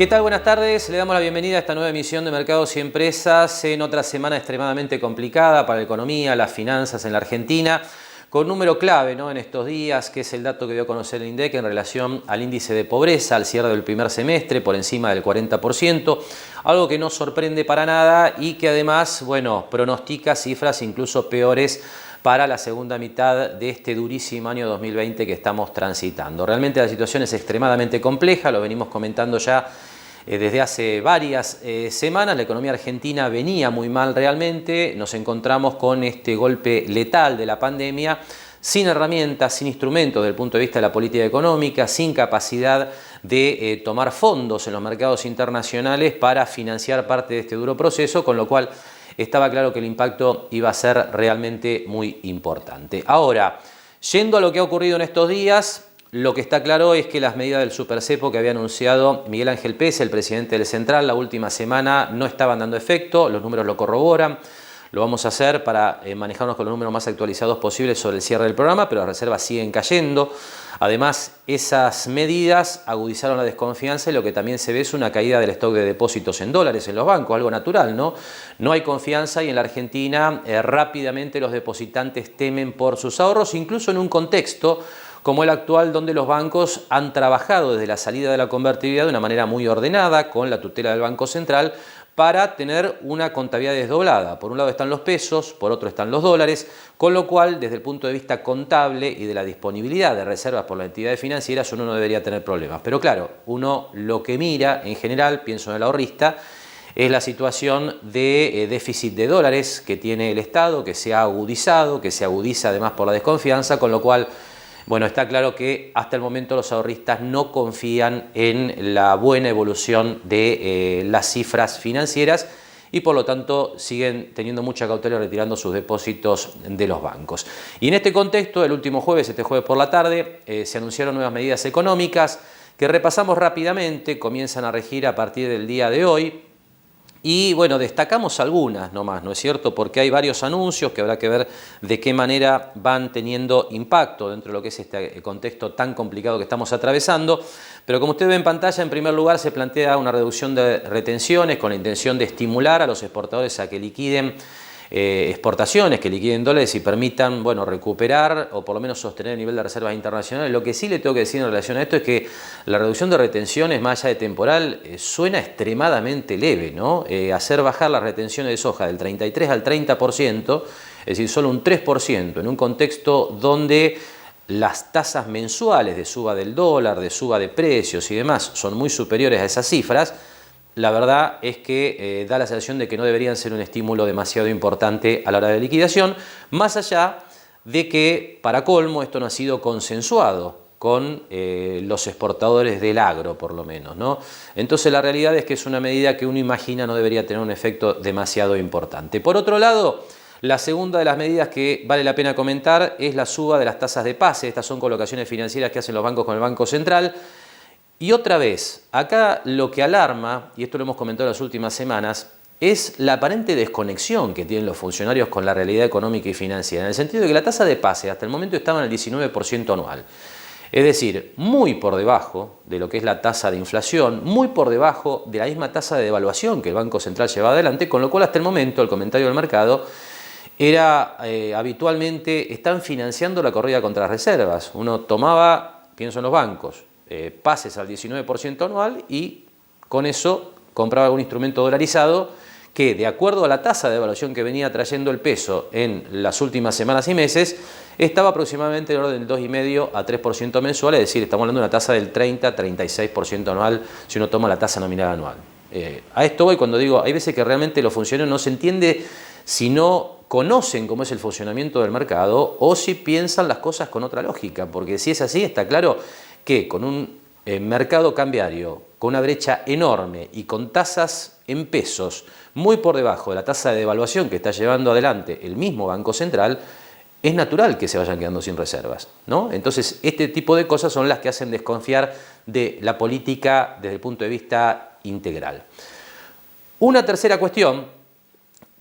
¿Qué tal? Buenas tardes. Le damos la bienvenida a esta nueva emisión de Mercados y Empresas en otra semana extremadamente complicada para la economía, las finanzas en la Argentina, con un número clave, ¿no?, en estos días, que es el dato que dio a conocer el INDEC en relación al índice de pobreza al cierre del primer semestre, por encima del 40%, algo que no sorprende para nada y que además, bueno, pronostica cifras incluso peores para la segunda mitad de este durísimo año 2020 que estamos transitando. Realmente la situación es extremadamente compleja, lo venimos comentando ya desde hace varias semanas. La economía argentina venía muy mal realmente, nos encontramos con este golpe letal de la pandemia, sin herramientas, sin instrumentos desde el punto de vista de la política económica, sin capacidad de tomar fondos en los mercados internacionales para financiar parte de este duro proceso, con lo cual estaba claro que el impacto iba a ser realmente muy importante. Ahora, yendo a lo que ha ocurrido en estos días, lo que está claro es que las medidas del supercepo que había anunciado Miguel Ángel Pese, el presidente del Central, la última semana no estaban dando efecto, los números lo corroboran. Lo vamos a hacer para manejarnos con los números más actualizados posibles sobre el cierre del programa, pero las reservas siguen cayendo. Además, esas medidas agudizaron la desconfianza y lo que también se ve es una caída del stock de depósitos en dólares en los bancos, algo natural, ¿no? No hay confianza y en la Argentina rápidamente los depositantes temen por sus ahorros, incluso en un contexto como el actual, donde los bancos han trabajado desde la salida de la convertibilidad de una manera muy ordenada, con la tutela del Banco Central, para tener una contabilidad desdoblada. Por un lado están los pesos, por otro están los dólares, con lo cual, desde el punto de vista contable y de la disponibilidad de reservas por las entidades financieras, uno no debería tener problemas. Pero claro, uno lo que mira, en general, pienso en el ahorrista, es la situación de déficit de dólares que tiene el Estado, que se ha agudizado, que se agudiza además por la desconfianza, con lo cual, bueno, está claro que hasta el momento los ahorristas no confían en la buena evolución de las cifras financieras y por lo tanto siguen teniendo mucha cautela retirando sus depósitos de los bancos. Y en este contexto, el último jueves, este jueves por la tarde, se anunciaron nuevas medidas económicas que repasamos rápidamente, comienzan a regir a partir del día de hoy. Y bueno, destacamos algunas nomás, ¿no es cierto? Porque hay varios anuncios que habrá que ver de qué manera van teniendo impacto dentro de lo que es este contexto tan complicado que estamos atravesando. Pero como usted ve en pantalla, en primer lugar se plantea una reducción de retenciones con la intención de estimular a los exportadores a que liquiden exportaciones, que liquiden dólares y permitan, bueno, recuperar o por lo menos sostener el nivel de reservas internacionales. Lo que sí le tengo que decir en relación a esto es que la reducción de retenciones, más allá de temporal, suena extremadamente leve, ¿no? Hacer bajar las retenciones de soja del 33 al 30%, es decir, solo un 3%, en un contexto donde las tasas mensuales de suba del dólar, de suba de precios y demás son muy superiores a esas cifras. La verdad es que da la sensación de que no deberían ser un estímulo demasiado importante a la hora de liquidación, más allá de que, para colmo, esto no ha sido consensuado con los exportadores del agro, por lo menos, ¿no? Entonces la realidad es que es una medida que uno imagina no debería tener un efecto demasiado importante. Por otro lado, la segunda de las medidas que vale la pena comentar es la suba de las tasas de pase. Estas son colocaciones financieras que hacen los bancos con el Banco Central. Y otra vez, acá lo que alarma, y esto lo hemos comentado en las últimas semanas, es la aparente desconexión que tienen los funcionarios con la realidad económica y financiera, en el sentido de que la tasa de pase hasta el momento estaba en el 19% anual. Es decir, muy por debajo de lo que es la tasa de inflación, muy por debajo de la misma tasa de devaluación que el Banco Central lleva adelante, con lo cual hasta el momento el comentario del mercado era habitualmente están financiando la corrida contra las reservas. Uno tomaba, pienso en los bancos, pases al 19% anual y con eso compraba algún instrumento dolarizado que, de acuerdo a la tasa de devaluación que venía trayendo el peso en las últimas semanas y meses, estaba aproximadamente en el orden del 2,5 a 3% mensual, es decir, estamos hablando de una tasa del 30-36% anual si uno toma la tasa nominal anual. A esto voy cuando digo, hay veces que realmente los funcionarios no se entiende si no conocen cómo es el funcionamiento del mercado o si piensan las cosas con otra lógica, porque si es así, está claro que con un mercado cambiario, con una brecha enorme y con tasas en pesos muy por debajo de la tasa de devaluación que está llevando adelante el mismo Banco Central, es natural que se vayan quedando sin reservas, ¿no? Entonces, este tipo de cosas son las que hacen desconfiar de la política desde el punto de vista integral. Una tercera cuestión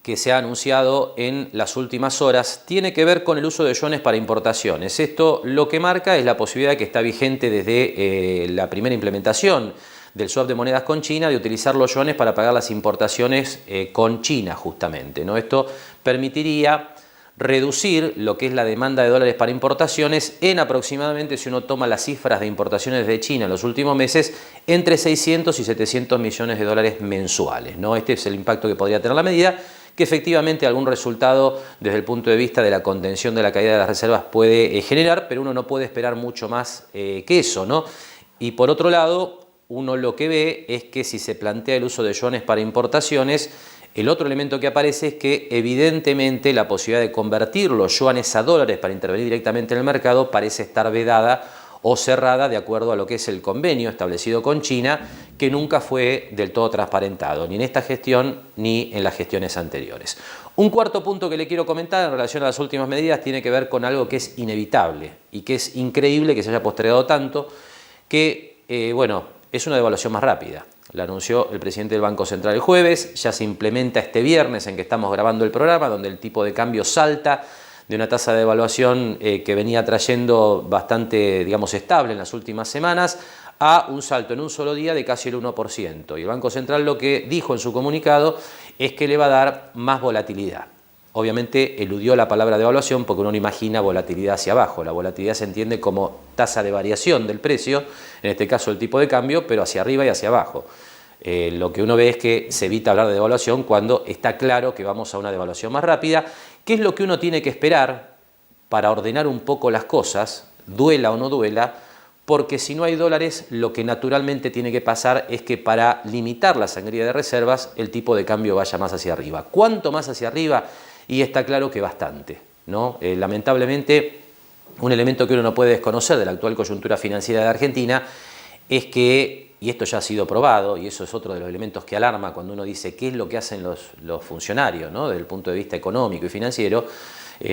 que se ha anunciado en las últimas horas tiene que ver con el uso de yuanes para importaciones. Esto lo que marca es la posibilidad que está vigente desde la primera implementación del swap de monedas con China, de utilizar los yuanes para pagar las importaciones con China justamente, ¿no? Esto permitiría reducir lo que es la demanda de dólares para importaciones en aproximadamente, si uno toma las cifras de importaciones de China en los últimos meses, entre 600 y 700 millones de dólares mensuales, ¿no? Este es el impacto que podría tener la medida, que efectivamente algún resultado desde el punto de vista de la contención de la caída de las reservas puede generar, pero uno no puede esperar mucho más que eso, ¿no? Y por otro lado, uno lo que ve es que si se plantea el uso de yuanes para importaciones, el otro elemento que aparece es que evidentemente la posibilidad de convertir los yuanes a dólares para intervenir directamente en el mercado parece estar vedada o cerrada de acuerdo a lo que es el convenio establecido con China, que nunca fue del todo transparentado, ni en esta gestión ni en las gestiones anteriores. Un cuarto punto que le quiero comentar en relación a las últimas medidas tiene que ver con algo que es inevitable y que es increíble que se haya postergado tanto, que es una devaluación más rápida. La anunció el presidente del Banco Central el jueves, ya se implementa este viernes en que estamos grabando el programa, donde el tipo de cambio salta de una tasa de devaluación que venía trayendo bastante, digamos, estable en las últimas semanas, a un salto en un solo día de casi el 1%. Y el Banco Central lo que dijo en su comunicado es que le va a dar más volatilidad. Obviamente eludió la palabra devaluación porque uno no imagina volatilidad hacia abajo. La volatilidad se entiende como tasa de variación del precio, en este caso el tipo de cambio, pero hacia arriba y hacia abajo. Lo que uno ve es que se evita hablar de devaluación cuando está claro que vamos a una devaluación más rápida. ¿Qué es lo que uno tiene que esperar para ordenar un poco las cosas, duela o no duela? Porque si no hay dólares, lo que naturalmente tiene que pasar es que para limitar la sangría de reservas, el tipo de cambio vaya más hacia arriba. ¿Cuánto más hacia arriba? Y está claro que bastante, ¿no? Lamentablemente, un elemento que uno no puede desconocer de la actual coyuntura financiera de Argentina es que, y esto ya ha sido probado, y eso es otro de los elementos que alarma cuando uno dice qué es lo que hacen los funcionarios, ¿no? Desde el punto de vista económico y financiero,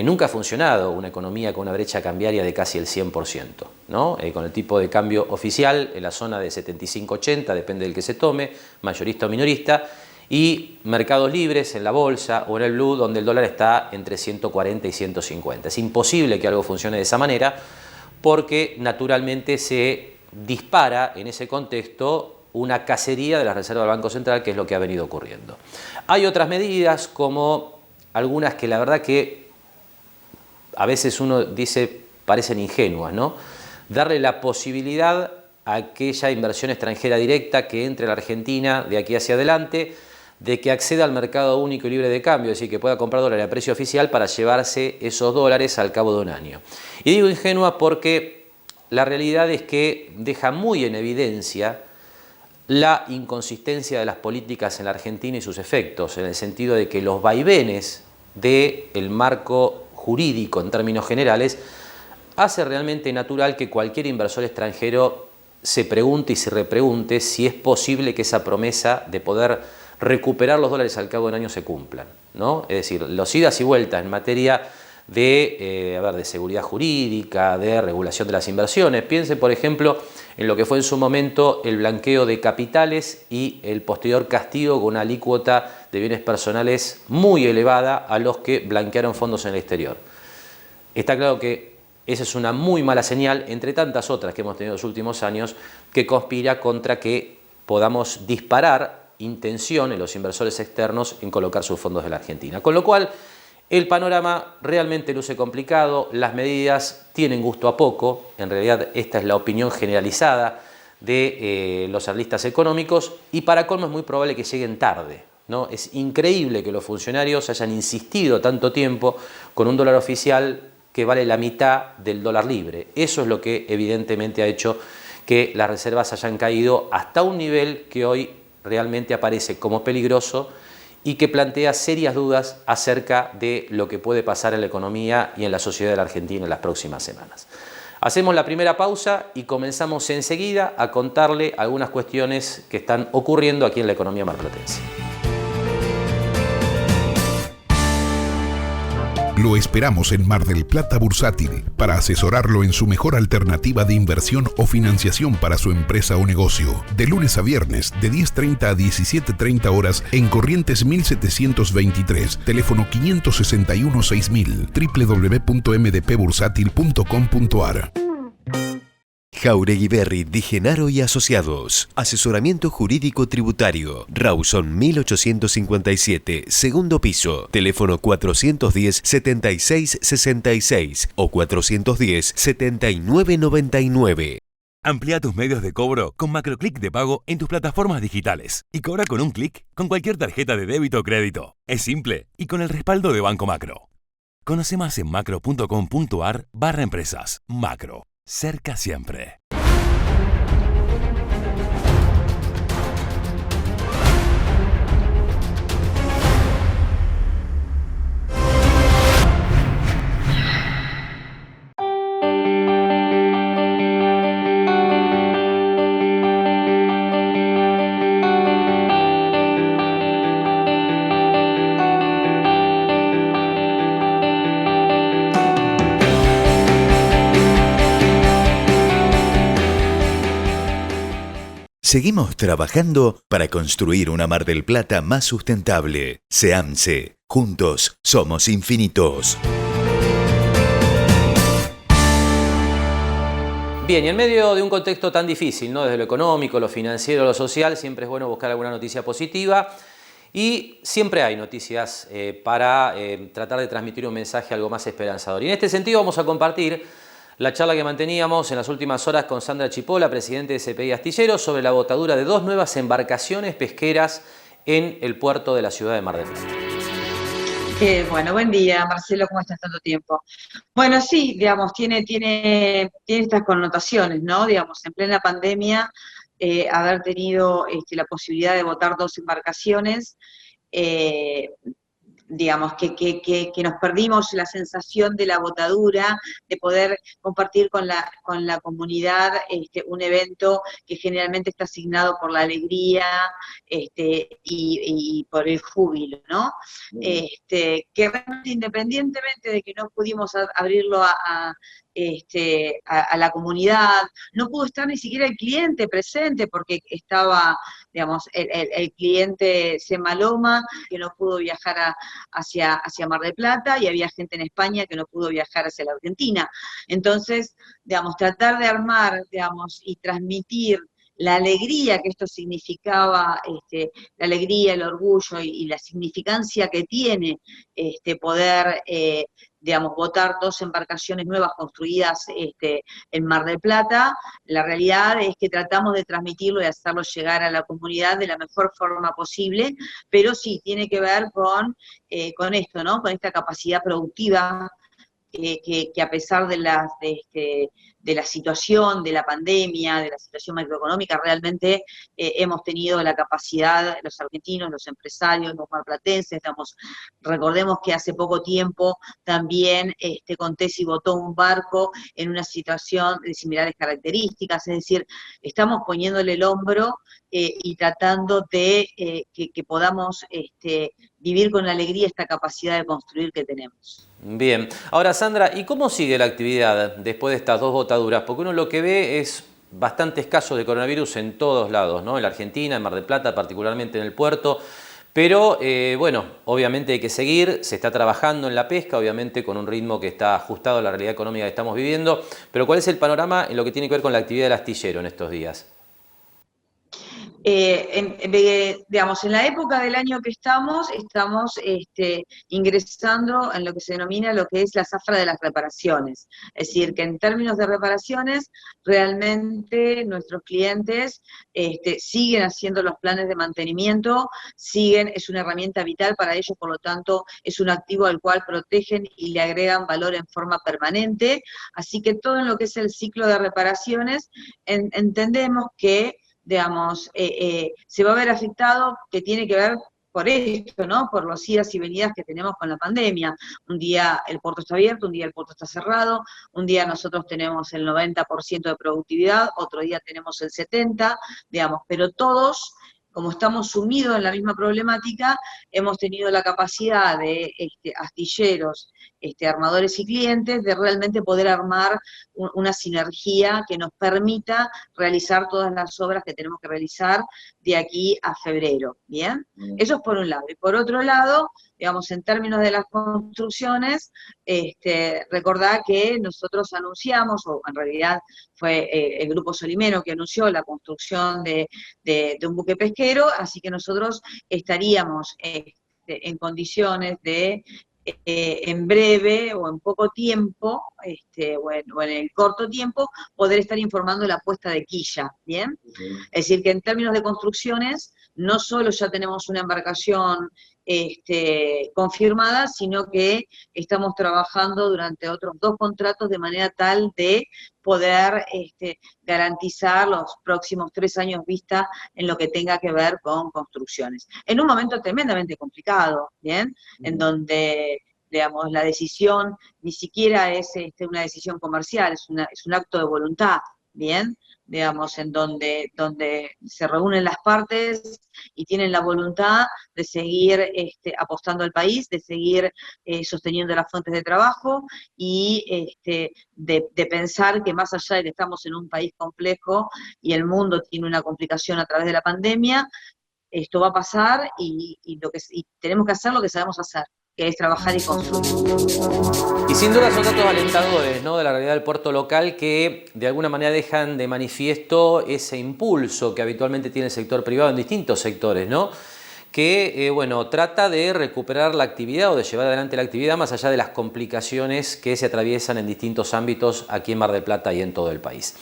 nunca ha funcionado una economía con una brecha cambiaria de casi el 100%, ¿no? Con el tipo de cambio oficial en la zona de 75-80, depende del que se tome, mayorista o minorista, y mercados libres en la bolsa o en el blue, donde el dólar está entre 140 y 150. Es imposible que algo funcione de esa manera porque naturalmente se dispara en ese contexto una cacería de la reserva del Banco Central, que es lo que ha venido ocurriendo. Hay otras medidas, como algunas que la verdad que a veces uno dice parecen ingenuas, ¿no? Darle la posibilidad a aquella inversión extranjera directa que entre a la Argentina de aquí hacia adelante, de que acceda al mercado único y libre de cambio, es decir, que pueda comprar dólares a precio oficial para llevarse esos dólares al cabo de un año. Y digo ingenua porque la realidad es que deja muy en evidencia la inconsistencia de las políticas en la Argentina y sus efectos, en el sentido de que los vaivenes del marco jurídico en términos generales hace realmente natural que cualquier inversor extranjero se pregunte y se repregunte si es posible que esa promesa de poder recuperar los dólares al cabo de un año se cumplan, ¿no? Es decir, los idas y vueltas en materia de seguridad jurídica, de regulación de las inversiones. Piense, por ejemplo, en lo que fue en su momento el blanqueo de capitales y el posterior castigo con una alícuota de bienes personales muy elevada a los que blanquearon fondos en el exterior. Está claro que esa es una muy mala señal, entre tantas otras que hemos tenido en los últimos años, que conspira contra que podamos disparar intención en los inversores externos en colocar sus fondos de la Argentina. Con lo cual, el panorama realmente luce complicado, las medidas tienen gusto a poco, en realidad esta es la opinión generalizada de los analistas económicos, y para colmo es muy probable que lleguen tarde, ¿no? Es increíble que los funcionarios hayan insistido tanto tiempo con un dólar oficial que vale la mitad del dólar libre. Eso es lo que evidentemente ha hecho que las reservas hayan caído hasta un nivel que hoy realmente aparece como peligroso y que plantea serias dudas acerca de lo que puede pasar en la economía y en la sociedad de la Argentina en las próximas semanas. Hacemos la primera pausa y comenzamos enseguida a contarle algunas cuestiones que están ocurriendo aquí en la economía marplatense. Lo esperamos en Mar del Plata Bursátil para asesorarlo en su mejor alternativa de inversión o financiación para su empresa o negocio. De lunes a viernes, de 10:30 a 17:30 horas en Corrientes 1723, teléfono 561-6000, www.mdpbursátil.com.ar. Jauregui Berry, Di Genaro y Asociados. Asesoramiento jurídico tributario. Rawson 1857, segundo piso. Teléfono 410-7666 o 410-7999. Amplía tus medios de cobro con MacroClick de pago en tus plataformas digitales y cobra con un clic con cualquier tarjeta de débito o crédito. Es simple y con el respaldo de Banco Macro. Conoce más en macro.com.ar/empresas. Macro. Cerca siempre. Seguimos trabajando para construir una Mar del Plata más sustentable. SEAMSE. Juntos somos infinitos. Bien, y en medio de un contexto tan difícil, ¿no? Desde lo económico, lo financiero, lo social, siempre es bueno buscar alguna noticia positiva. Y siempre hay noticias para tratar de transmitir un mensaje algo más esperanzador. Y en este sentido vamos a compartir la charla que manteníamos en las últimas horas con Sandra Chipola, presidente de CPI Astilleros, sobre la botadura de 2 nuevas embarcaciones pesqueras en el puerto de la ciudad de Mar del Plata. Bueno, buen día, Marcelo, ¿cómo estás tanto tiempo? Bueno, sí, digamos, tiene estas connotaciones, ¿no? Digamos, en plena pandemia, haber tenido la posibilidad de botar 2 embarcaciones, digamos, que nos perdimos la sensación de la botadura, de poder compartir con la comunidad un evento que generalmente está asignado por la alegría y por el júbilo, ¿no? Que realmente, independientemente de que no pudimos abrirlo a la comunidad, no pudo estar ni siquiera el cliente presente porque estaba, digamos, el cliente Semaloma, que no pudo viajar hacia Mar del Plata, y había gente en España que no pudo viajar hacia la Argentina. Entonces, digamos, tratar de armar, digamos, y transmitir la alegría que esto significaba, la alegría, el orgullo y la significancia que tiene poder, digamos, botar 2 embarcaciones nuevas construidas en Mar del Plata. La realidad es que tratamos de transmitirlo y hacerlo llegar a la comunidad de la mejor forma posible, pero sí, tiene que ver con esto, ¿no? Con esta capacidad productiva que a pesar de la situación, de la pandemia, de la situación macroeconómica, realmente hemos tenido la capacidad, los argentinos, los empresarios, los marplatenses, recordemos que hace poco tiempo también Contesi botó un barco en una situación de similares características, es decir, estamos poniéndole el hombro y tratando de que podamos vivir con alegría esta capacidad de construir que tenemos. Bien. Ahora, Sandra, ¿y cómo sigue la actividad después de estas 2 botaduras? Porque uno lo que ve es bastantes casos de coronavirus en todos lados, ¿no? En la Argentina, en Mar del Plata, particularmente en el puerto. Pero, bueno, obviamente hay que seguir, se está trabajando en la pesca, obviamente con un ritmo que está ajustado a la realidad económica que estamos viviendo. Pero, ¿cuál es el panorama en lo que tiene que ver con la actividad del astillero en estos días? Digamos, en la época del año que estamos ingresando en lo que se denomina lo que es la zafra de las reparaciones. Es decir, que en términos de reparaciones, realmente nuestros clientes siguen haciendo los planes de mantenimiento, es una herramienta vital para ellos, por lo tanto, es un activo al cual protegen y le agregan valor en forma permanente. Así que todo en lo que es el ciclo de reparaciones, entendemos que digamos, se va a ver afectado, que tiene que ver por esto, ¿no? Por los idas y venidas que tenemos con la pandemia. Un día el puerto está abierto, un día el puerto está cerrado, un día nosotros tenemos el 90% de productividad, otro día tenemos el 70%, digamos, pero todos, como estamos sumidos en la misma problemática, hemos tenido la capacidad de astilleros, armadores y clientes, de realmente poder armar una sinergia que nos permita realizar todas las obras que tenemos que realizar, de aquí a febrero, ¿bien? Eso es por un lado. Y por otro lado, digamos, en términos de las construcciones, recordá que nosotros anunciamos, o en realidad fue el Grupo Solimeno que anunció la construcción de un buque pesquero, así que nosotros estaríamos en condiciones de en breve o en poco tiempo, o en el corto tiempo, poder estar informando de la puesta de quilla, ¿bien? Es decir, que en términos de construcciones, no solo ya tenemos una embarcación confirmada, sino que estamos trabajando durante otros 2 contratos de manera tal de poder garantizar los próximos 3 años vista en lo que tenga que ver con construcciones. En un momento tremendamente complicado, ¿bien? En donde, digamos, la decisión ni siquiera es una decisión comercial, es un acto de voluntad, ¿bien? Digamos, en donde se reúnen las partes y tienen la voluntad de seguir apostando al país, de seguir sosteniendo las fuentes de trabajo y de pensar que más allá de que estamos en un país complejo y el mundo tiene una complicación a través de la pandemia, esto va a pasar y tenemos que hacer lo que sabemos hacer, que es trabajar y construir. Y sin duda son datos alentadores, ¿no?, de la realidad del puerto local que de alguna manera dejan de manifiesto ese impulso que habitualmente tiene el sector privado en distintos sectores, ¿no?, que trata de recuperar la actividad o de llevar adelante la actividad más allá de las complicaciones que se atraviesan en distintos ámbitos aquí en Mar del Plata y en todo el país.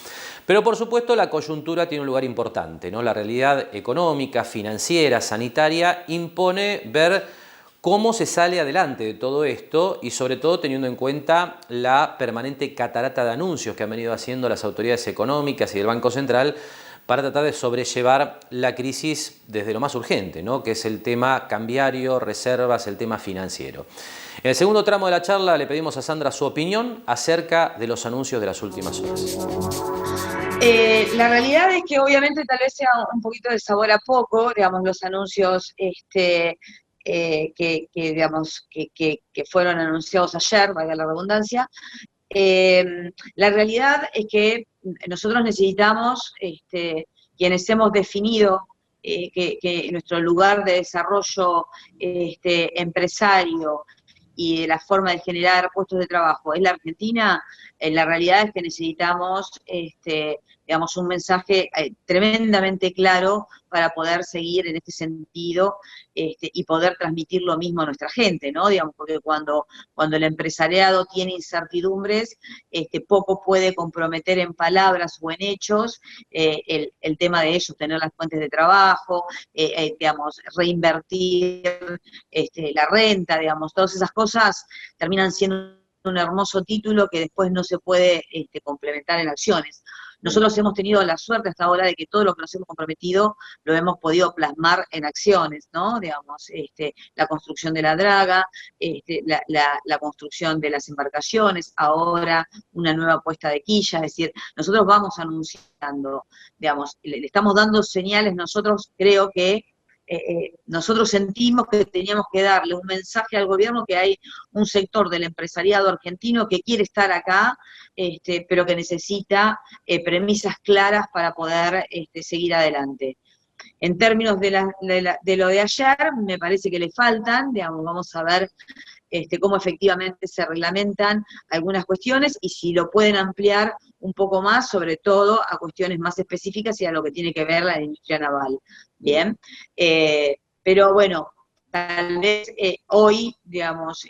Pero por supuesto la coyuntura tiene un lugar importante, ¿no? La realidad económica, financiera, sanitaria impone ver cómo se sale adelante de todo esto y sobre todo teniendo en cuenta la permanente catarata de anuncios que han venido haciendo las autoridades económicas y del Banco Central para tratar de sobrellevar la crisis desde lo más urgente, ¿no?, que es el tema cambiario, reservas, el tema financiero. En el segundo tramo de la charla le pedimos a Sandra su opinión acerca de los anuncios de las últimas horas. La realidad es que obviamente tal vez sea un poquito de sabor a poco, digamos, los anuncios que fueron anunciados ayer, valga la redundancia. La realidad es que nosotros necesitamos, quienes hemos definido que nuestro lugar de desarrollo empresario y de la forma de generar puestos de trabajo es la Argentina, la realidad es que necesitamos un mensaje tremendamente claro para poder seguir en este sentido y poder transmitir lo mismo a nuestra gente, ¿no? Digamos, porque cuando el empresariado tiene incertidumbres, poco puede comprometer en palabras o en hechos el tema de ellos, tener las fuentes de trabajo, reinvertir la renta, digamos, todas esas cosas terminan siendo un hermoso título que después no se puede complementar en acciones. Nosotros hemos tenido la suerte hasta ahora de que todo lo que nos hemos comprometido lo hemos podido plasmar en acciones, ¿no? Digamos, la construcción de la draga, la construcción de las embarcaciones, ahora una nueva puesta de quilla, es decir, nosotros vamos anunciando, digamos, le estamos dando señales, nosotros creo que nosotros sentimos que teníamos que darle un mensaje al gobierno que hay un sector del empresariado argentino que quiere estar acá, pero que necesita premisas claras para poder seguir adelante. En términos de lo de ayer, me parece que le faltan, digamos, vamos a ver cómo efectivamente se reglamentan algunas cuestiones y si lo pueden ampliar un poco más, sobre todo a cuestiones más específicas y a lo que tiene que ver la industria naval. Bien, pero bueno, tal vez hoy, digamos,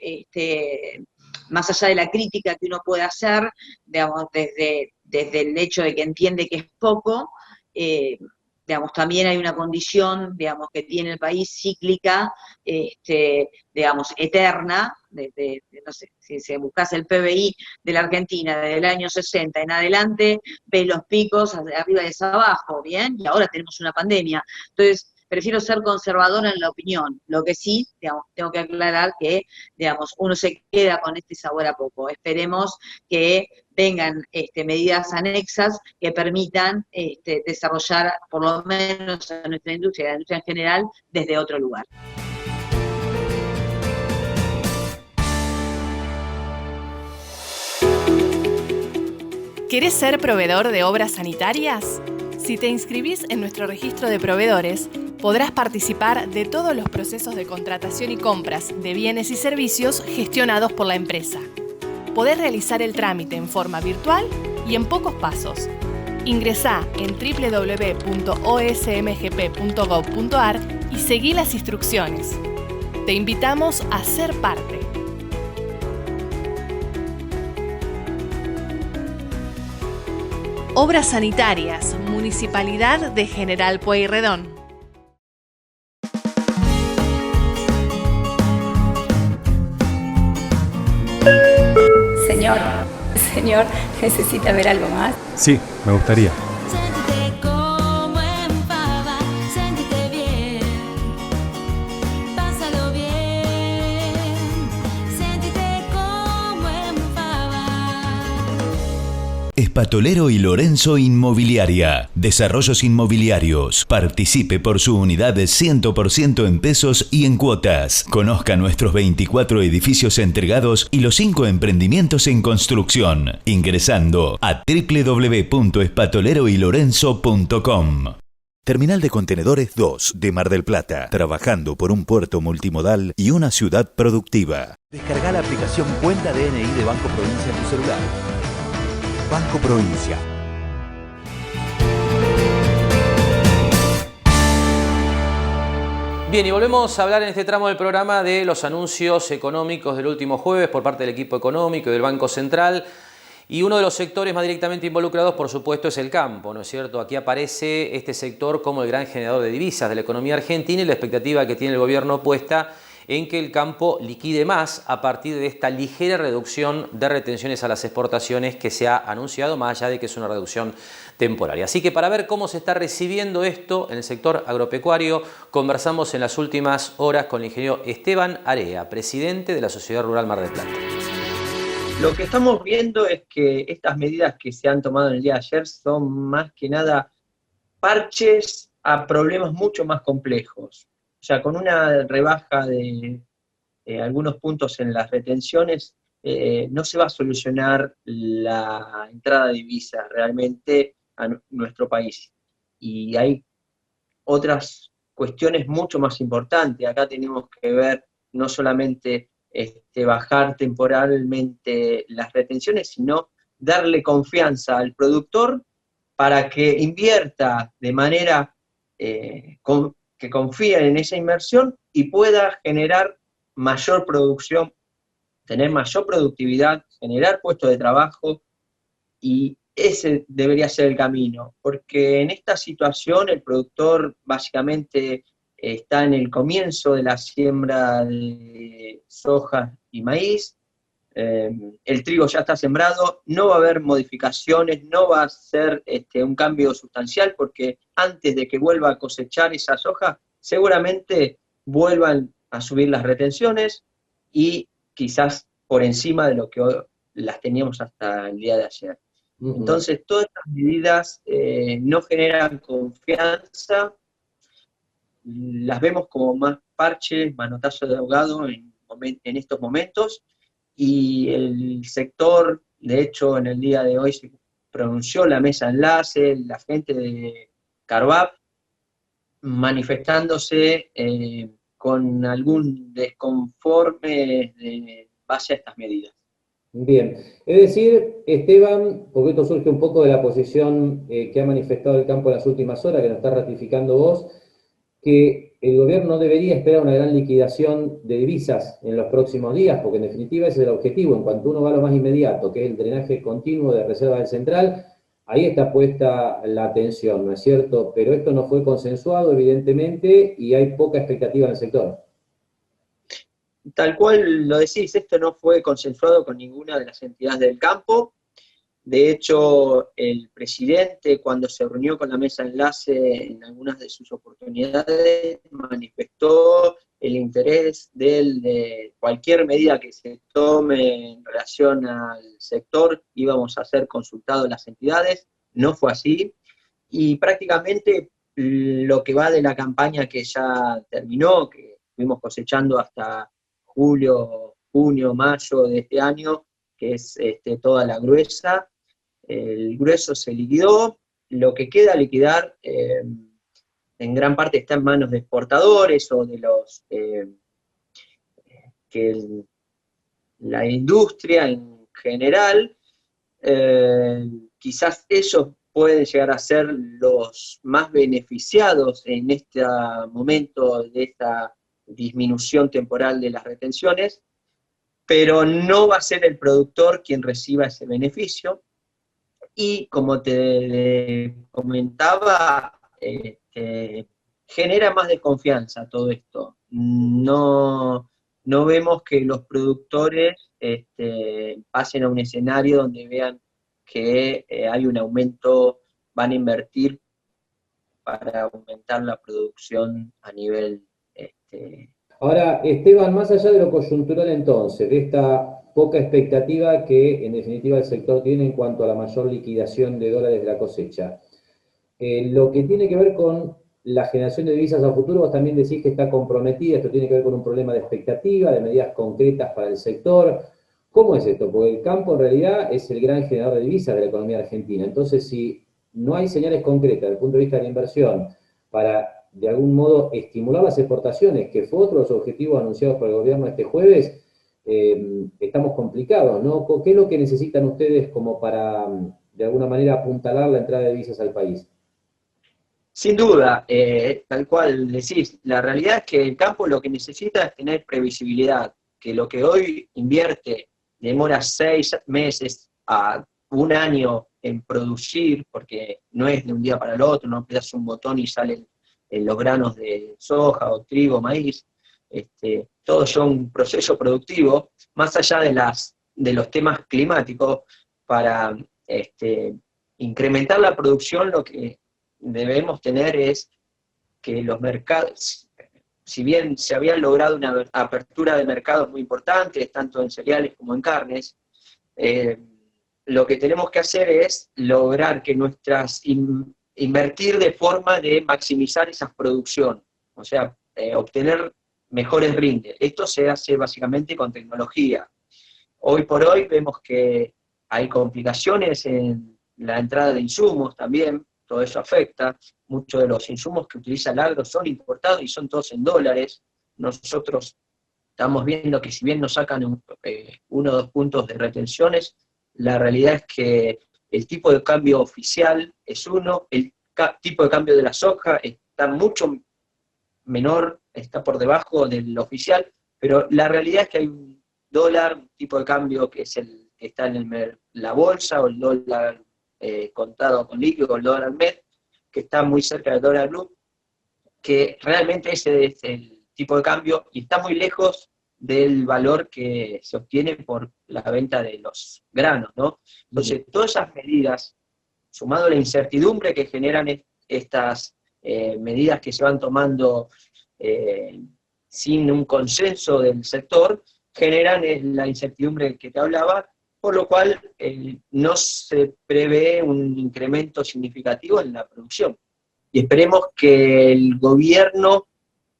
más allá de la crítica que uno puede hacer, digamos, desde el hecho de que entiende que es poco, digamos, también hay una condición, digamos, que tiene el país cíclica, digamos, eterna, no sé, si buscas el PBI de la Argentina desde el año 60 en adelante, ves los picos de arriba y hacia abajo, ¿bien? Y ahora tenemos una pandemia. Entonces, prefiero ser conservadora en la opinión. Lo que sí, digamos, tengo que aclarar que, digamos, uno se queda con este sabor a poco. Esperemos que vengan medidas anexas que permitan desarrollar, por lo menos a nuestra industria, a la industria en general, desde otro lugar. ¿Querés ser proveedor de obras sanitarias? Si te inscribís en nuestro registro de proveedores, podrás participar de todos los procesos de contratación y compras de bienes y servicios gestionados por la empresa. Podés realizar el trámite en forma virtual y en pocos pasos. Ingresá en www.osmgp.gov.ar y seguí las instrucciones. Te invitamos a ser parte. Obras Sanitarias, Municipalidad de General Pueyrredón. Señor, ¿necesita ver algo más? Sí, me gustaría. Siéntete como en pava, siéntete bien, pásalo bien, siéntete como en pava. Espatolero y Lorenzo Inmobiliaria. Desarrollos inmobiliarios. Participe por su unidad de 100% en pesos y en cuotas. Conozca nuestros 24 edificios entregados y los 5 emprendimientos en construcción. Ingresando a www.espatoleroylorenzo.com. Terminal de Contenedores 2 de Mar del Plata. Trabajando por un puerto multimodal y una ciudad productiva. Descarga la aplicación Cuenta DNI de Banco Provincia en tu celular. Banco Provincia. Bien, y volvemos a hablar en este tramo del programa de los anuncios económicos del último jueves por parte del equipo económico y del Banco Central. Y uno de los sectores más directamente involucrados, por supuesto, es el campo, ¿no es cierto? Aquí aparece este sector como el gran generador de divisas de la economía argentina y la expectativa que tiene el gobierno puesta en que el campo liquide más a partir de esta ligera reducción de retenciones a las exportaciones que se ha anunciado, más allá de que es una reducción temporaria. Así que para ver cómo se está recibiendo esto en el sector agropecuario, conversamos en las últimas horas con el ingeniero Esteban Area, presidente de la Sociedad Rural Mar del Plata. Lo que estamos viendo es que estas medidas que se han tomado en el día de ayer son más que nada parches a problemas mucho más complejos. O sea, con una rebaja de algunos puntos en las retenciones, no se va a solucionar la entrada de divisas realmente a nuestro país. Y hay otras cuestiones mucho más importantes. Acá tenemos que ver no solamente bajar temporalmente las retenciones, sino darle confianza al productor para que invierta de manera que confíe en esa inversión y pueda generar mayor producción, tener mayor productividad, generar puestos de trabajo, y ese debería ser el camino, porque en esta situación el productor básicamente está en el comienzo de la siembra de soja y maíz, el trigo ya está sembrado, no va a haber modificaciones, no va a ser un cambio sustancial, porque antes de que vuelva a cosechar esa soja, seguramente vuelvan a subir las retenciones y quizás por encima de lo que hoy las teníamos hasta el día de ayer. Entonces, todas estas medidas no generan confianza, las vemos como más parches, manotazos de ahogado en estos momentos, y el sector, de hecho, en el día de hoy se pronunció la mesa enlace, la gente de Carvap, manifestándose con algún desconforme de base a estas medidas. Bien, es decir, Esteban, porque esto surge un poco de la posición que ha manifestado el campo en las últimas horas, que nos está ratificando vos, que el gobierno no debería esperar una gran liquidación de divisas en los próximos días, porque en definitiva ese es el objetivo. En cuanto uno va a lo más inmediato, que es el drenaje continuo de reserva del central, ahí está puesta la atención, ¿no es cierto? Pero esto no fue consensuado, evidentemente, y hay poca expectativa en el sector. Tal cual lo decís, esto no fue consensuado con ninguna de las entidades del campo. De hecho, el presidente, cuando se reunió con la mesa enlace en algunas de sus oportunidades, manifestó el interés de cualquier medida que se tome en relación al sector, íbamos a ser consultados las entidades. No fue así, y prácticamente lo que va de la campaña que ya terminó, que fuimos cosechando hasta julio, junio, mayo de este año, que es toda la gruesa, el grueso se liquidó, lo que queda a liquidar en gran parte está en manos de exportadores o de los la industria en general. Quizás ellos pueden llegar a ser los más beneficiados en este momento de esta disminución temporal de las retenciones, pero no va a ser el productor quien reciba ese beneficio. Y como te comentaba, genera más desconfianza todo esto. No vemos que los productores pasen a un escenario donde vean que hay un aumento, van a invertir para aumentar la producción a nivel... Ahora, Esteban, más allá de lo coyuntural entonces, de esta poca expectativa que en definitiva el sector tiene en cuanto a la mayor liquidación de dólares de la cosecha, lo que tiene que ver con la generación de divisas a futuro, vos también decís que está comprometida, esto tiene que ver con un problema de expectativa, de medidas concretas para el sector. ¿Cómo es esto? Porque el campo en realidad es el gran generador de divisas de la economía argentina. Entonces, si no hay señales concretas desde el punto de vista de la inversión para, de algún modo, estimular las exportaciones, que fue otro de los objetivos anunciados por el gobierno este jueves, estamos complicados, ¿no? ¿Qué es lo que necesitan ustedes como para, de alguna manera, apuntalar la entrada de divisas al país? Sin duda, tal cual decís, la realidad es que el campo lo que necesita es tener previsibilidad, que lo que hoy invierte demora 6 meses a 1 año en producir, porque no es de un día para el otro, no apretas un botón y salen los granos de soja o trigo, maíz, todo es un proceso productivo, más allá de los temas climáticos, para incrementar la producción. Lo que debemos tener es que los mercados, si bien se había logrado una apertura de mercados muy importante, tanto en cereales como en carnes, lo que tenemos que hacer es lograr que invertir de forma de maximizar esa producción, o sea, obtener mejores rindes. Esto se hace básicamente con tecnología. Hoy por hoy vemos que hay complicaciones en la entrada de insumos también, todo eso afecta. Muchos de los insumos que utiliza el agro son importados y son todos en dólares. Nosotros estamos viendo que si bien nos sacan 1 o 2 puntos de retenciones, la realidad es que el tipo de cambio oficial es 1, el tipo de cambio de la soja está mucho menor, está por debajo del oficial, pero la realidad es que hay un dólar, un tipo de cambio que es el que está en la bolsa, o el dólar contado con líquido, o el dólar MED, que está muy cerca del dólar blue, que realmente ese es el tipo de cambio y está muy lejos del valor que se obtiene por la venta de los granos, ¿no? Entonces, todas esas medidas, sumado a la incertidumbre que generan estas medidas que se van tomando sin un consenso del sector, generan la incertidumbre que te hablaba, por lo cual no se prevé un incremento significativo en la producción. Y esperemos que el gobierno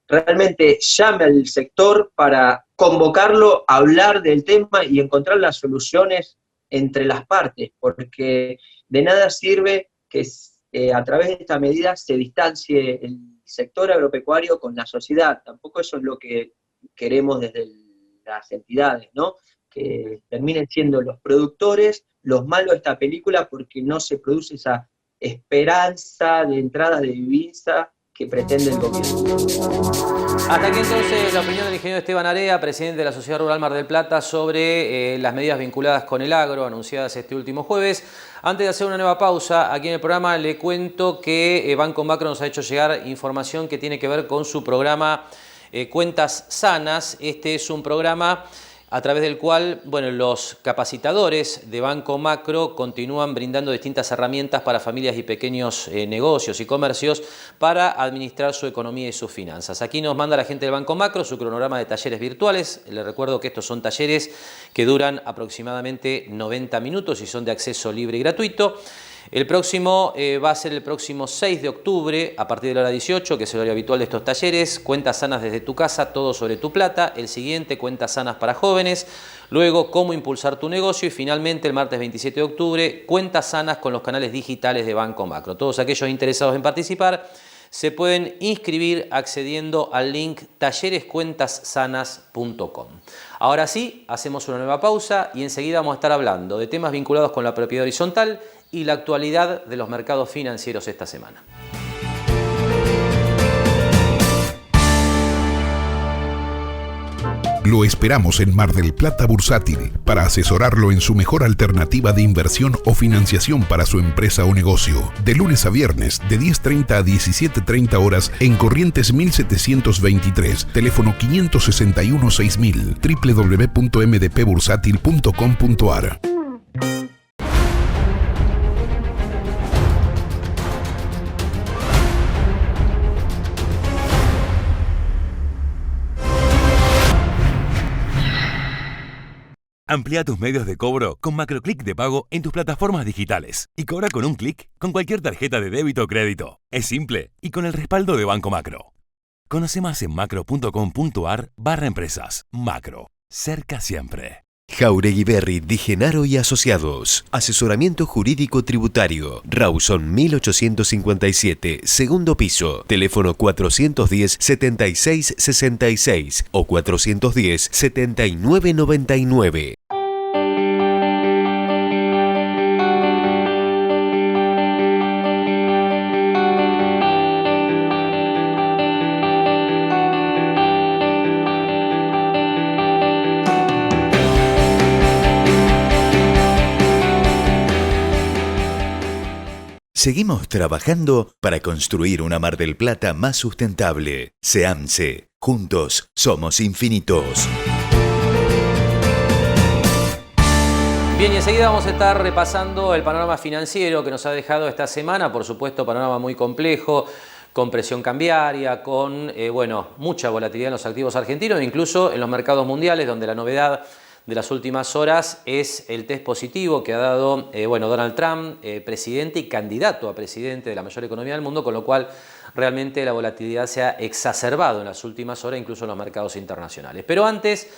realmente llame al sector para convocarlo a hablar del tema y encontrar las soluciones entre las partes, porque de nada sirve que a través de esta medida se distancie el sector agropecuario con la sociedad. Tampoco eso es lo que queremos desde las entidades, ¿no? Que terminen siendo los productores los malos de esta película, porque no se produce esa esperanza de entrada de divisa que pretende el gobierno. Hasta aquí entonces la opinión del ingeniero Esteban Area, presidente de la Sociedad Rural Mar del Plata, sobre las medidas vinculadas con el agro anunciadas este último jueves. Antes de hacer una nueva pausa, aquí en el programa le cuento que Banco Macro nos ha hecho llegar información que tiene que ver con su programa Cuentas Sanas. Este es un programa a través del cual, bueno, los capacitadores de Banco Macro continúan brindando distintas herramientas para familias y pequeños negocios y comercios para administrar su economía y sus finanzas. Aquí nos manda la gente del Banco Macro su cronograma de talleres virtuales. Les recuerdo que estos son talleres que duran aproximadamente 90 minutos y son de acceso libre y gratuito. El próximo va a ser el próximo 6 de octubre, a partir de la hora 18, que es el horario habitual de estos talleres. Cuentas sanas desde tu casa, todo sobre tu plata. El siguiente, cuentas sanas para jóvenes. Luego, cómo impulsar tu negocio. Y finalmente, el martes 27 de octubre, cuentas sanas con los canales digitales de Banco Macro. Todos aquellos interesados en participar se pueden inscribir accediendo al link tallerescuentassanas.com. Ahora sí, hacemos una nueva pausa y enseguida vamos a estar hablando de temas vinculados con la propiedad horizontal y la actualidad de los mercados financieros esta semana. Lo esperamos en Mar del Plata Bursátil para asesorarlo en su mejor alternativa de inversión o financiación para su empresa o negocio. De lunes a viernes, de 10:30 a 17:30 horas en Corrientes 1723, teléfono 561-6000, www.mdpbursátil.com.ar. Amplía tus medios de cobro con MacroClick de pago en tus plataformas digitales y cobra con un clic con cualquier tarjeta de débito o crédito. Es simple y con el respaldo de Banco Macro. Conoce más en macro.com.ar/empresas. Macro. Cerca siempre. Jauregui Berri Di Genaro y Asociados. Asesoramiento jurídico tributario. Rawson 1857, segundo piso. Teléfono 410-7666 o 410-7999. Seguimos trabajando para construir una Mar del Plata más sustentable. SEAMSE. Juntos somos infinitos. Bien, y enseguida vamos a estar repasando el panorama financiero que nos ha dejado esta semana. Por supuesto, panorama muy complejo, con presión cambiaria, con mucha volatilidad en los activos argentinos, incluso en los mercados mundiales, donde la novedad de las últimas horas es el test positivo que ha dado Donald Trump, presidente y candidato a presidente de la mayor economía del mundo, con lo cual realmente la volatilidad se ha exacerbado en las últimas horas, incluso en los mercados internacionales. Pero antes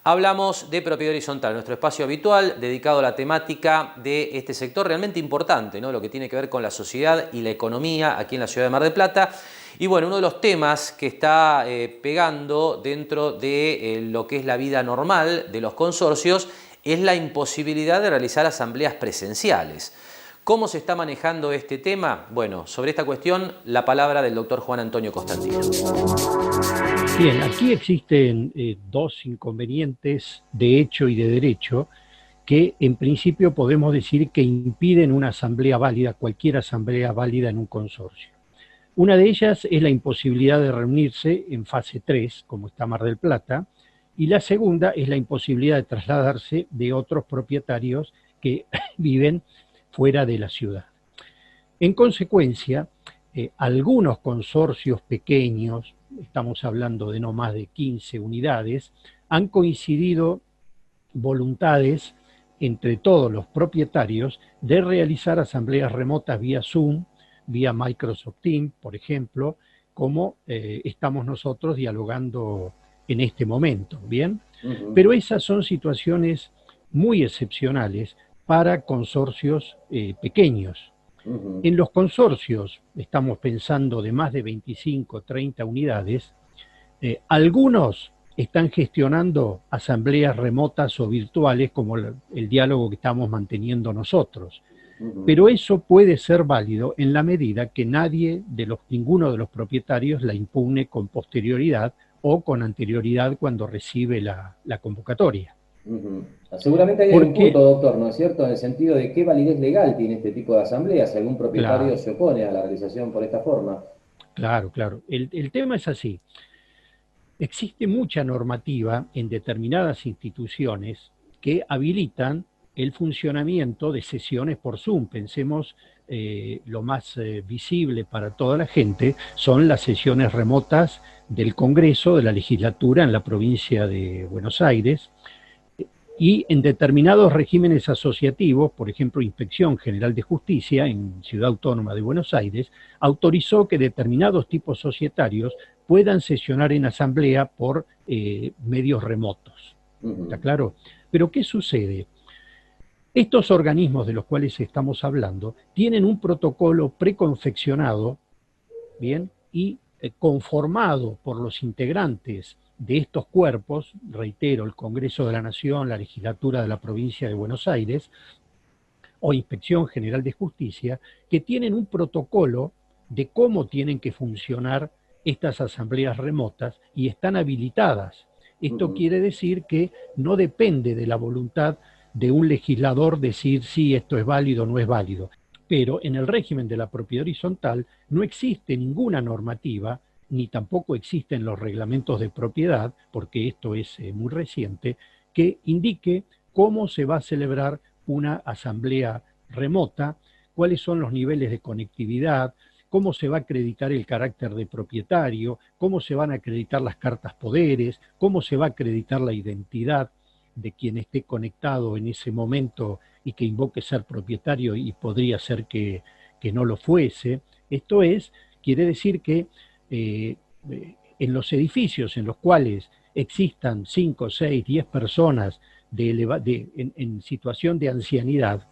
hablamos de propiedad horizontal, nuestro espacio habitual dedicado a la temática de este sector realmente importante, ¿no? Lo que tiene que ver con la sociedad y la economía aquí en la ciudad de Mar del Plata. Y bueno, uno de los temas que está pegando dentro de lo que es la vida normal de los consorcios es la imposibilidad de realizar asambleas presenciales. ¿Cómo se está manejando este tema? Bueno, sobre esta cuestión la palabra del doctor Juan Antonio Costantino. Bien, aquí existen dos inconvenientes de hecho y de derecho que en principio podemos decir que impiden una asamblea válida, cualquier asamblea válida en un consorcio. Una de ellas es la imposibilidad de reunirse en fase 3, como está Mar del Plata, y la segunda es la imposibilidad de trasladarse de otros propietarios que viven fuera de la ciudad. En consecuencia, algunos consorcios pequeños, estamos hablando de no más de 15 unidades, han coincidido voluntades entre todos los propietarios de realizar asambleas remotas vía Zoom, vía Microsoft Teams, por ejemplo, como estamos nosotros dialogando en este momento, ¿bien? Pero esas son situaciones muy excepcionales para consorcios pequeños. En los consorcios, estamos pensando de más de 25, 30 unidades, algunos están gestionando asambleas remotas o virtuales como el diálogo que estamos manteniendo nosotros. Pero eso puede ser válido en la medida que ninguno de los propietarios la impugne con posterioridad o con anterioridad cuando recibe la convocatoria. Seguramente hay un punto, doctor, ¿no es cierto?, en el sentido de qué validez legal tiene este tipo de asambleas, si algún propietario se opone a la realización por esta forma. Claro. El tema es así. Existe mucha normativa en determinadas instituciones que habilitan el funcionamiento de sesiones por Zoom. Pensemos, lo más visible para toda la gente son las sesiones remotas del Congreso, de la legislatura en la provincia de Buenos Aires. Y en determinados regímenes asociativos, por ejemplo, Inspección General de Justicia en Ciudad Autónoma de Buenos Aires, autorizó que determinados tipos societarios puedan sesionar en asamblea por medios remotos. ¿Está claro? Pero ¿qué sucede? Estos organismos de los cuales estamos hablando tienen un protocolo preconfeccionado, ¿bien? Y conformado por los integrantes de estos cuerpos, reitero, el Congreso de la Nación, la Legislatura de la Provincia de Buenos Aires o Inspección General de Justicia, que tienen un protocolo de cómo tienen que funcionar estas asambleas remotas y están habilitadas. Esto quiere decir que no depende de la voluntad de un legislador decir si esto es válido o no es válido. Pero en el régimen de la propiedad horizontal no existe ninguna normativa, ni tampoco existen los reglamentos de propiedad, porque esto es muy reciente, que indique cómo se va a celebrar una asamblea remota, cuáles son los niveles de conectividad, cómo se va a acreditar el carácter de propietario, cómo se van a acreditar las cartas poderes, cómo se va a acreditar la identidad de quien esté conectado en ese momento y que invoque ser propietario y podría ser que no lo fuese. Esto quiere decir que en los edificios en los cuales existan 5, 6, 10 personas en situación de ancianidad,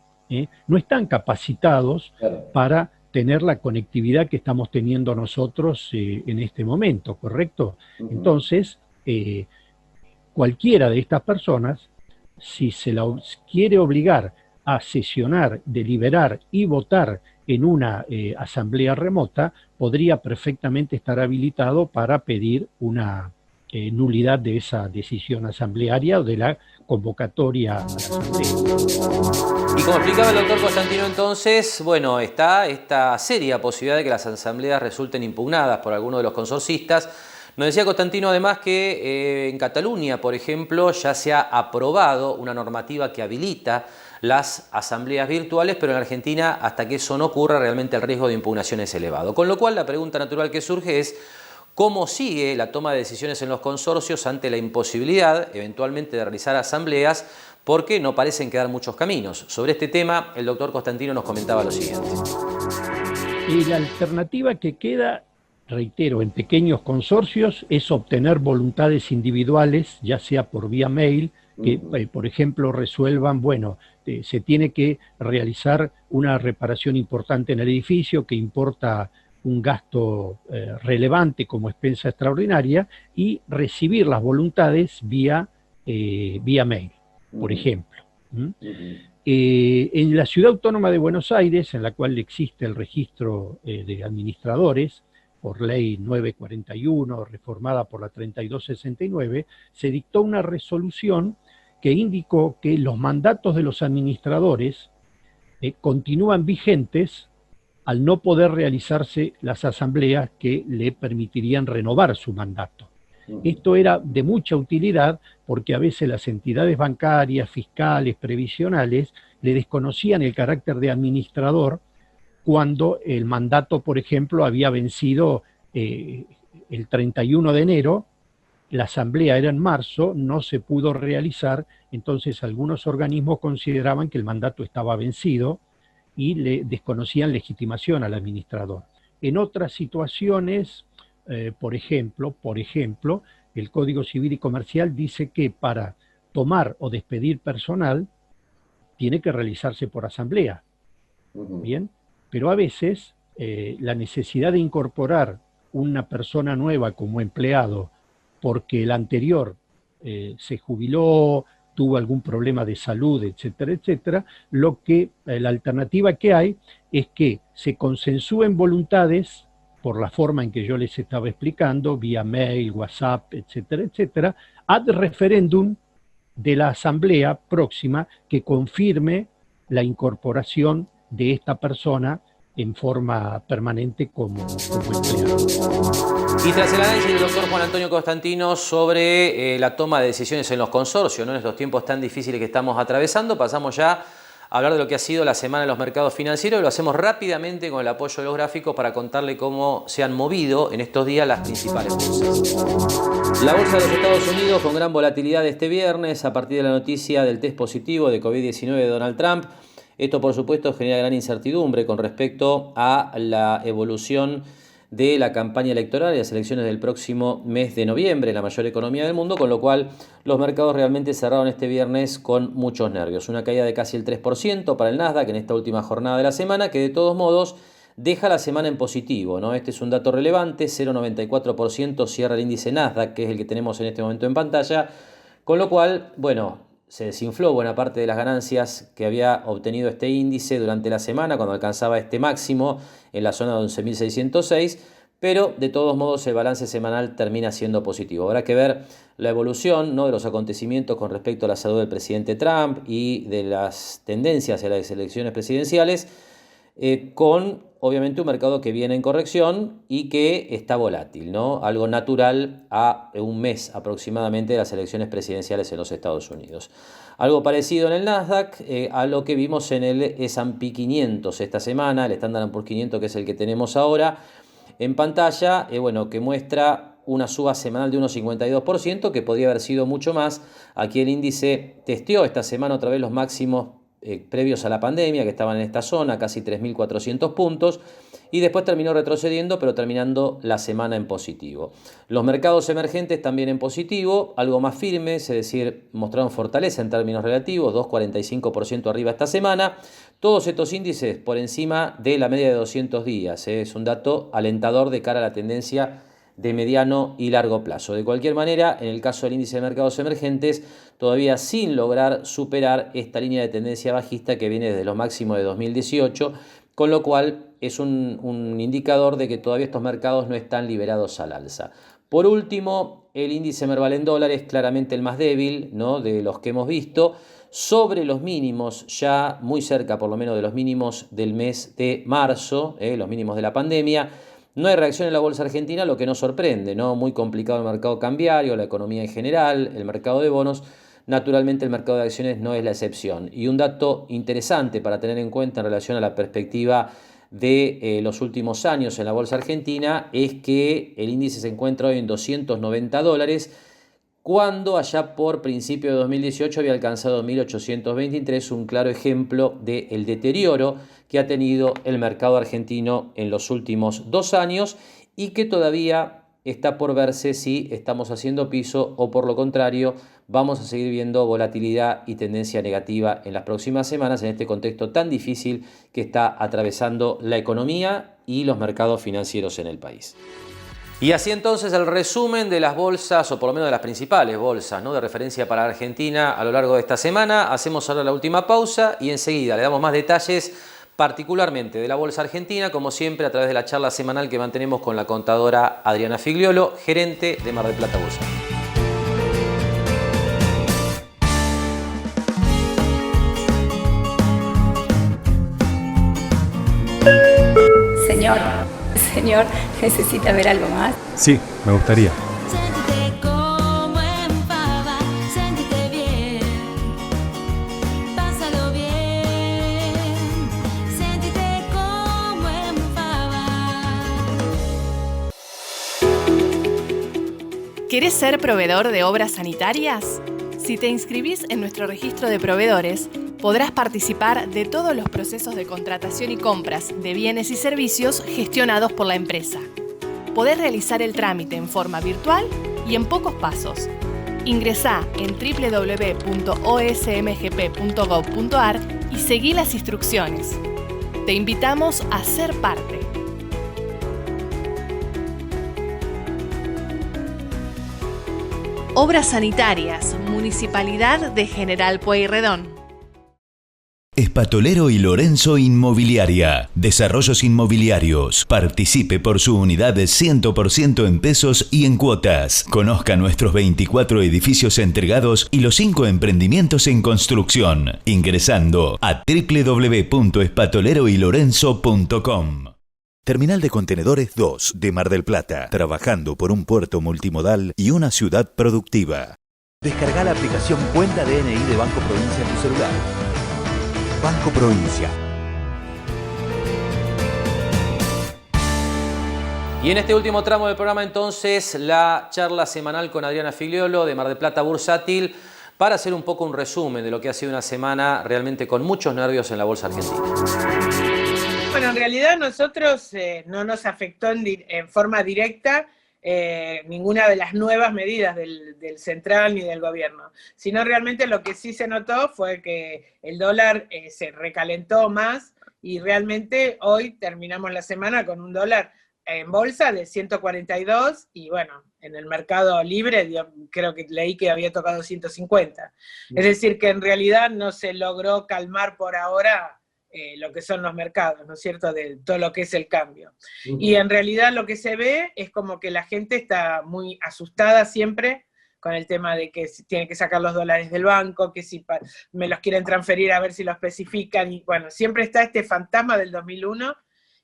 no están capacitados para tener la conectividad que estamos teniendo nosotros en este momento, ¿correcto? Entonces, cualquiera de estas personas, si se la quiere obligar a sesionar, deliberar y votar en una asamblea remota, podría perfectamente estar habilitado para pedir una nulidad de esa decisión asamblearia o de la convocatoria a la asamblea. Y como explicaba el doctor Costantino entonces, bueno, está esta seria posibilidad de que las asambleas resulten impugnadas por alguno de los consorcistas. Nos decía Costantino además que en Cataluña, por ejemplo, ya se ha aprobado una normativa que habilita las asambleas virtuales, pero en Argentina, hasta que eso no ocurra, realmente el riesgo de impugnación es elevado. Con lo cual, la pregunta natural que surge es cómo sigue la toma de decisiones en los consorcios ante la imposibilidad, eventualmente, de realizar asambleas, porque no parecen quedar muchos caminos. Sobre este tema, el doctor Costantino nos comentaba lo siguiente. Y la alternativa que queda, reitero, en pequeños consorcios, es obtener voluntades individuales, ya sea por vía mail, que, por ejemplo, resuelvan, bueno, se tiene que realizar una reparación importante en el edificio que importa un gasto relevante como expensa extraordinaria y recibir las voluntades vía mail, por ejemplo. En la Ciudad Autónoma de Buenos Aires, en la cual existe el registro de administradores, por ley 941, reformada por la 3269, se dictó una resolución que indicó que los mandatos de los administradores continúan vigentes al no poder realizarse las asambleas que le permitirían renovar su mandato. Esto era de mucha utilidad porque a veces las entidades bancarias, fiscales, previsionales, le desconocían el carácter de administrador cuando el mandato, por ejemplo, había vencido el 31 de enero, la asamblea era en marzo, no se pudo realizar, entonces algunos organismos consideraban que el mandato estaba vencido y le desconocían legitimación al administrador. En otras situaciones, por ejemplo, el Código Civil y Comercial dice que para tomar o despedir personal tiene que realizarse por asamblea. Bien, pero a veces la necesidad de incorporar una persona nueva como empleado porque el anterior se jubiló, tuvo algún problema de salud, etcétera, etcétera, la alternativa que hay es que se consensúen voluntades por la forma en que yo les estaba explicando, vía mail, WhatsApp, etcétera, etcétera, ad referendum de la asamblea próxima que confirme la incorporación de esta persona en forma permanente como empleado. Y tras el análisis del doctor Juan Antonio Costantino sobre la toma de decisiones en los consorcios, ¿no? En estos tiempos tan difíciles que estamos atravesando, pasamos ya hablar de lo que ha sido la semana en los mercados financieros y lo hacemos rápidamente con el apoyo de los gráficos para contarle cómo se han movido en estos días las principales bolsas. La bolsa de los Estados Unidos con gran volatilidad este viernes a partir de la noticia del test positivo de COVID-19 de Donald Trump. Esto, por supuesto, genera gran incertidumbre con respecto a la evolución de la campaña electoral y las elecciones del próximo mes de noviembre en la mayor economía del mundo, con lo cual los mercados realmente cerraron este viernes con muchos nervios. Una caída de casi el 3% para el Nasdaq en esta última jornada de la semana, que de todos modos deja la semana en positivo, ¿no? Este es un dato relevante, 0,94% cierra el índice Nasdaq, que es el que tenemos en este momento en pantalla, con lo cual, bueno, se desinfló buena parte de las ganancias que había obtenido este índice durante la semana cuando alcanzaba este máximo en la zona de 11.606, pero de todos modos el balance semanal termina siendo positivo. Habrá que ver la evolución, ¿no?, de los acontecimientos con respecto a la salud del presidente Trump y de las tendencias a las elecciones presidenciales, con obviamente un mercado que viene en corrección y que está volátil, ¿no? Algo natural a un mes aproximadamente de las elecciones presidenciales en los Estados Unidos. Algo parecido en el Nasdaq a lo que vimos en el S&P 500 esta semana, el Standard & Poor's 500, que es el que tenemos ahora en pantalla, que muestra una suba semanal de 1,52%, que podría haber sido mucho más. Aquí el índice testeó esta semana otra vez los máximos previos a la pandemia, que estaban en esta zona, casi 3.400 puntos, y después terminó retrocediendo, pero terminando la semana en positivo. Los mercados emergentes también en positivo, algo más firmes, es decir, mostraron fortaleza en términos relativos, 2,45% arriba esta semana. Todos estos índices por encima de la media de 200 días. Es un dato alentador de cara a la tendencia de mediano y largo plazo. De cualquier manera, en el caso del índice de mercados emergentes, todavía sin lograr superar esta línea de tendencia bajista que viene desde los máximos de 2018, con lo cual es un indicador de que todavía estos mercados no están liberados al alza. Por último, el índice Merval en dólares, claramente el más débil, ¿no?, de los que hemos visto, sobre los mínimos, ya muy cerca por lo menos de los mínimos del mes de marzo, los mínimos de la pandemia. No hay reacción en la bolsa argentina, lo que nos sorprende, ¿no? Muy complicado el mercado cambiario, la economía en general, el mercado de bonos. Naturalmente el mercado de acciones no es la excepción. Y un dato interesante para tener en cuenta en relación a la perspectiva de los últimos años en la bolsa argentina es que el índice se encuentra hoy en $290, cuando allá por principio de 2018 había alcanzado 1.823, un claro ejemplo del deterioro que ha tenido el mercado argentino en los últimos 2 años y que todavía está por verse si estamos haciendo piso o por lo contrario vamos a seguir viendo volatilidad y tendencia negativa en las próximas semanas en este contexto tan difícil que está atravesando la economía y los mercados financieros en el país. Y así entonces el resumen de las bolsas, o por lo menos de las principales bolsas, ¿no?, de referencia para Argentina a lo largo de esta semana. Hacemos ahora la última pausa y enseguida le damos más detalles, particularmente de la bolsa argentina, como siempre a través de la charla semanal que mantenemos con la contadora Adriana Figliolo, gerente de Mar del Plata Bolsa. Señor, ¿necesita ver algo más? Sí, me gustaría. Sentite como en pava, sentite bien, pásalo bien, sentite como en pava. ¿Querés ser proveedor de obras sanitarias? Si te inscribís en nuestro registro de proveedores, podrás participar de todos los procesos de contratación y compras de bienes y servicios gestionados por la empresa. Podés realizar el trámite en forma virtual y en pocos pasos. Ingresá en www.osmgp.gov.ar y seguí las instrucciones. Te invitamos a ser parte. Obras Sanitarias, Municipalidad de General Pueyrredón. Espatolero y Lorenzo Inmobiliaria. Desarrollos inmobiliarios. Participe por su unidad de 100% en pesos y en cuotas. Conozca nuestros 24 edificios entregados y los 5 emprendimientos en construcción. Ingresando a www.espatoleroylorenzo.com. Terminal de Contenedores 2 de Mar del Plata. Trabajando por un puerto multimodal y una ciudad productiva. Descarga la aplicación Cuenta DNI de Banco Provincia en tu celular. Banco Provincia. Y en este último tramo del programa, entonces, la charla semanal con Adriana Figliolo de Mar del Plata Bursátil para hacer un poco un resumen de lo que ha sido una semana realmente con muchos nervios en la bolsa argentina. Bueno, en realidad nosotros no nos afectó en forma directa ninguna de las nuevas medidas del central ni del gobierno, sino realmente lo que sí se notó fue que el dólar se recalentó más y realmente hoy terminamos la semana con un dólar en bolsa de 142 y bueno, en el mercado libre yo creo que leí que había tocado 150. Es decir, que en realidad no se logró calmar por ahora lo que son los mercados, ¿no es cierto?, de todo lo que es el cambio. Y en realidad lo que se ve es como que la gente está muy asustada siempre con el tema de que si tiene que sacar los dólares del banco, que si me los quieren transferir a ver si lo especifican, y bueno, siempre está este fantasma del 2001.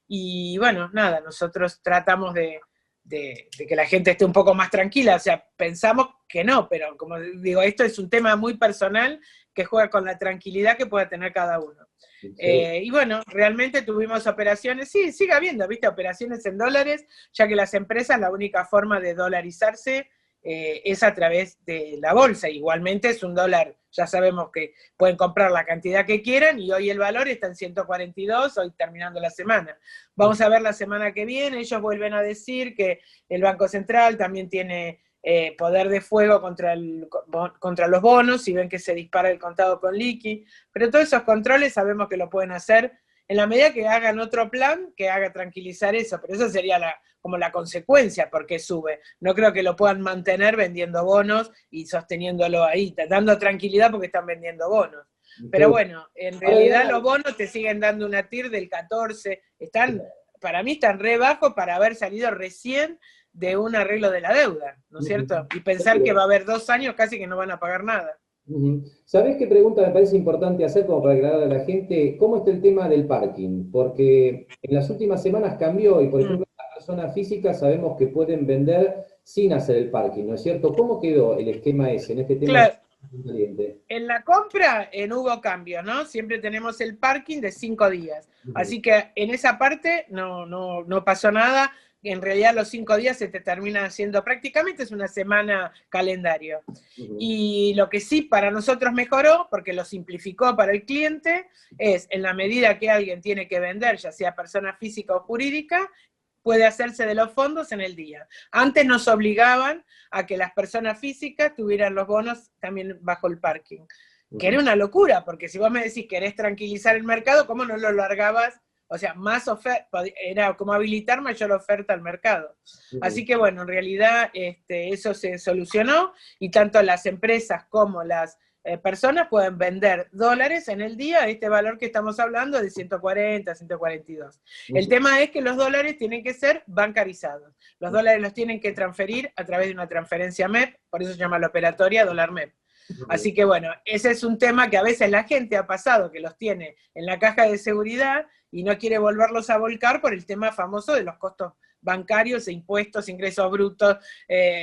Y bueno, nada, nosotros tratamos de que la gente esté un poco más tranquila, o sea, pensamos que no, pero como digo, esto es un tema muy personal que juega con la tranquilidad que pueda tener cada uno. Y bueno, realmente tuvimos operaciones, sí, sigue habiendo, ¿viste? Operaciones en dólares, ya que las empresas, la única forma de dolarizarse es a través de la bolsa. Igualmente es un dólar, ya sabemos que pueden comprar la cantidad que quieran y hoy el valor está en 142, hoy terminando la semana. Vamos a ver la semana que viene, ellos vuelven a decir que el Banco Central también tiene poder de fuego contra los bonos, si ven que se dispara el contado con liqui, pero todos esos controles sabemos que lo pueden hacer en la medida que hagan otro plan que haga tranquilizar eso, pero eso sería como la consecuencia porque sube. No creo que lo puedan mantener vendiendo bonos y sosteniéndolo ahí, dando tranquilidad porque están vendiendo bonos. Pero bueno, en realidad los bonos te siguen dando una TIR del 14, para mí están re bajos para haber salido recién de un arreglo de la deuda, ¿no es cierto? Y pensar que va a haber 2 años casi que no van a pagar nada. ¿Sabés qué pregunta me parece importante hacer como para aclarar a la gente? ¿Cómo está el tema del parking? Porque en las últimas semanas cambió y, por ejemplo, las personas físicas sabemos que pueden vender sin hacer el parking, ¿no es cierto? ¿Cómo quedó el esquema ese en este tema? Claro. En la compra no hubo cambio, ¿no? Siempre tenemos el parking de 5 días. Así que en esa parte no pasó nada. En realidad los 5 días se te terminan haciendo prácticamente es una semana calendario. Y lo que sí para nosotros mejoró, porque lo simplificó para el cliente, es en la medida que alguien tiene que vender, ya sea persona física o jurídica, puede hacerse de los fondos en el día. Antes nos obligaban a que las personas físicas tuvieran los bonos también bajo el parking, que era una locura, porque si vos me decís querés tranquilizar el mercado, ¿cómo no lo largabas? O sea, más oferta, era como habilitar mayor oferta al mercado. Así que bueno, en realidad eso se solucionó y tanto las empresas como las personas pueden vender dólares en el día a este valor que estamos hablando de 140, 142. El tema es que los dólares tienen que ser bancarizados. Los dólares los tienen que transferir a través de una transferencia MEP, por eso se llama la operatoria dólar MEP. Así que bueno, ese es un tema que a veces la gente ha pasado, que los tiene en la caja de seguridad y no quiere volverlos a volcar por el tema famoso de los costos bancarios e impuestos, ingresos brutos,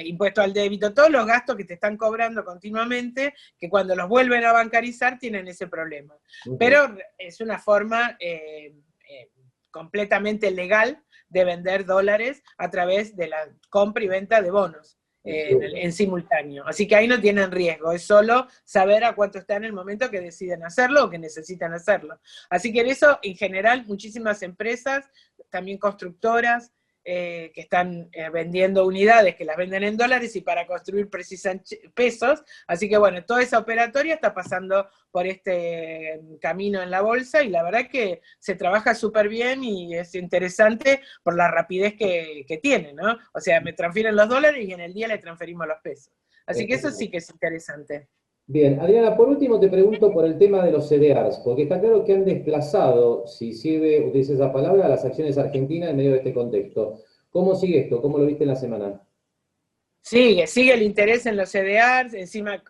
impuesto al débito, todos los gastos que te están cobrando continuamente, que cuando los vuelven a bancarizar tienen ese problema. Pero es una forma completamente legal de vender dólares a través de la compra y venta de bonos. En simultáneo. Así que ahí no tienen riesgo, es solo saber a cuánto está en el momento que deciden hacerlo o que necesitan hacerlo. Así que en eso, en general, muchísimas empresas, también constructoras, que están vendiendo unidades que las venden en dólares y para construir precisan pesos. Así que bueno, toda esa operatoria está pasando por este camino en la bolsa y la verdad que se trabaja súper bien y es interesante por la rapidez que tiene, ¿no? O sea, me transfieren los dólares y en el día le transferimos los pesos. Así que eso sí que es interesante. Bien, Adriana, por último te pregunto por el tema de los CDRs, porque está claro que han desplazado, si sirve, utiliza esa palabra, a las acciones argentinas en medio de este contexto. ¿Cómo sigue esto? ¿Cómo lo viste en la semana? Sigue el interés en los CDRs, encima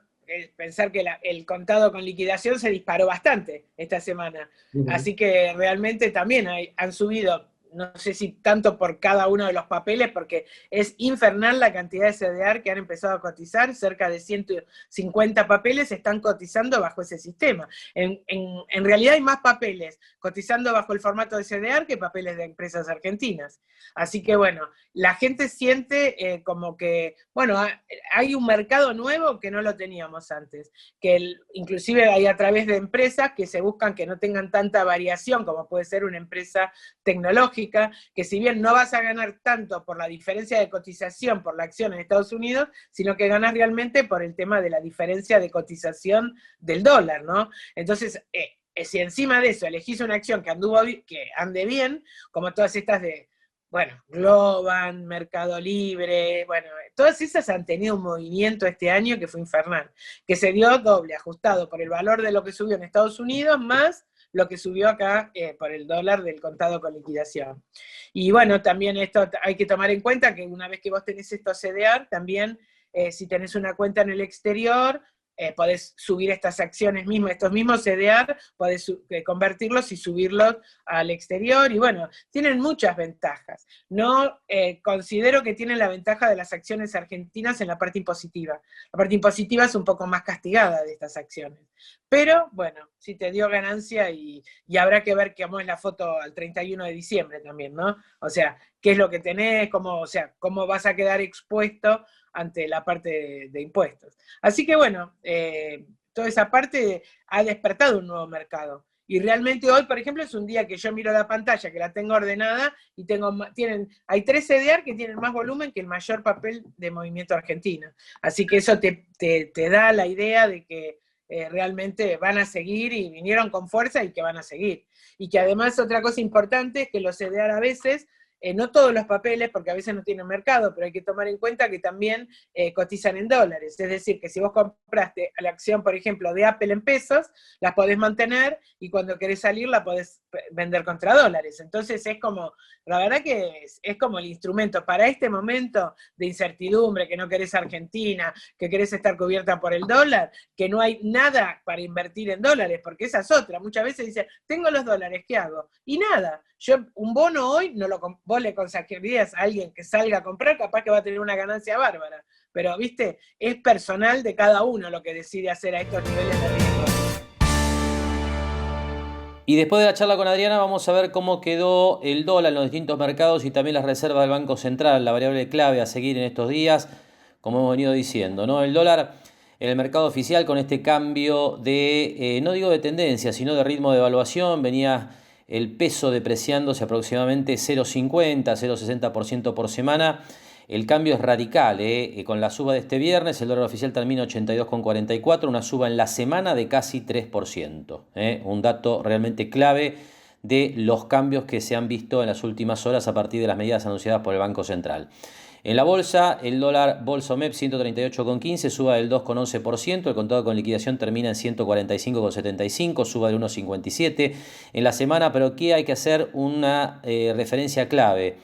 pensar que el contado con liquidación se disparó bastante esta semana. Así que realmente también han subido no sé si tanto por cada uno de los papeles, porque es infernal la cantidad de CDR que han empezado a cotizar, cerca de 150 papeles están cotizando bajo ese sistema. En realidad hay más papeles cotizando bajo el formato de CDR que papeles de empresas argentinas. Así que bueno, la gente siente como que, bueno, hay un mercado nuevo que no lo teníamos antes, que inclusive hay a través de empresas que se buscan que no tengan tanta variación como puede ser una empresa tecnológica, que si bien no vas a ganar tanto por la diferencia de cotización por la acción en Estados Unidos, sino que ganas realmente por el tema de la diferencia de cotización del dólar, ¿no? Entonces, si encima de eso elegís una acción que ande bien, como todas estas de, bueno, Globan, Mercado Libre, bueno, todas esas han tenido un movimiento este año que fue infernal, que se dio doble, ajustado por el valor de lo que subió en Estados Unidos, más lo que subió acá por el dólar del contado con liquidación. Y bueno, también esto hay que tomar en cuenta que una vez que vos tenés estos CDR, también si tenés una cuenta en el exterior, podés subir estas acciones mismas, estos mismos CDR, podés convertirlos y subirlos al exterior, y bueno, tienen muchas ventajas. No considero que tienen la ventaja de las acciones argentinas en la parte impositiva. La parte impositiva es un poco más castigada de estas acciones. Pero, bueno, si te dio ganancia y habrá que ver cómo es la foto al 31 de diciembre también, ¿no? O sea, qué es lo que tenés, cómo vas a quedar expuesto ante la parte de impuestos. Así que bueno, toda esa parte ha despertado un nuevo mercado. Y realmente hoy, por ejemplo, es un día que yo miro la pantalla, que la tengo ordenada, y hay 3 CDR que tienen más volumen que el mayor papel de movimiento argentino. Así que eso te da la idea de que realmente van a seguir y vinieron con fuerza y que van a seguir. Y que además otra cosa importante es que los CDR a veces, no todos los papeles, porque a veces no tienen mercado, pero hay que tomar en cuenta que también cotizan en dólares. Es decir, que si vos compraste la acción, por ejemplo, de Apple en pesos, la podés mantener y cuando querés salir la podés vender contra dólares. Entonces es como, la verdad que es como el instrumento para este momento de incertidumbre, que no querés Argentina, que querés estar cubierta por el dólar, que no hay nada para invertir en dólares, porque esa es otra. Muchas veces dicen, tengo los dólares, ¿qué hago? Y nada, un bono hoy, vos le aconsejarías a alguien que salga a comprar, capaz que va a tener una ganancia bárbara. Pero, viste, es personal de cada uno lo que decide hacer a estos niveles de riesgo. Y después de la charla con Adriana vamos a ver cómo quedó el dólar en los distintos mercados y también las reservas del Banco Central, la variable clave a seguir en estos días, como hemos venido diciendo, ¿no? El dólar en el mercado oficial con este cambio de, no digo de tendencia, sino de ritmo de evaluación, venía el peso depreciándose aproximadamente 0,50, 0,60% por semana. El cambio es radical, con la suba de este viernes el dólar oficial termina 82,44, una suba en la semana de casi 3%. Un dato realmente clave de los cambios que se han visto en las últimas horas a partir de las medidas anunciadas por el Banco Central. En la bolsa, el dólar Bolsomep 138,15, suba del 2,11%, el contado con liquidación termina en 145,75, suba del 1,57 en la semana, pero aquí hay que hacer una referencia clave.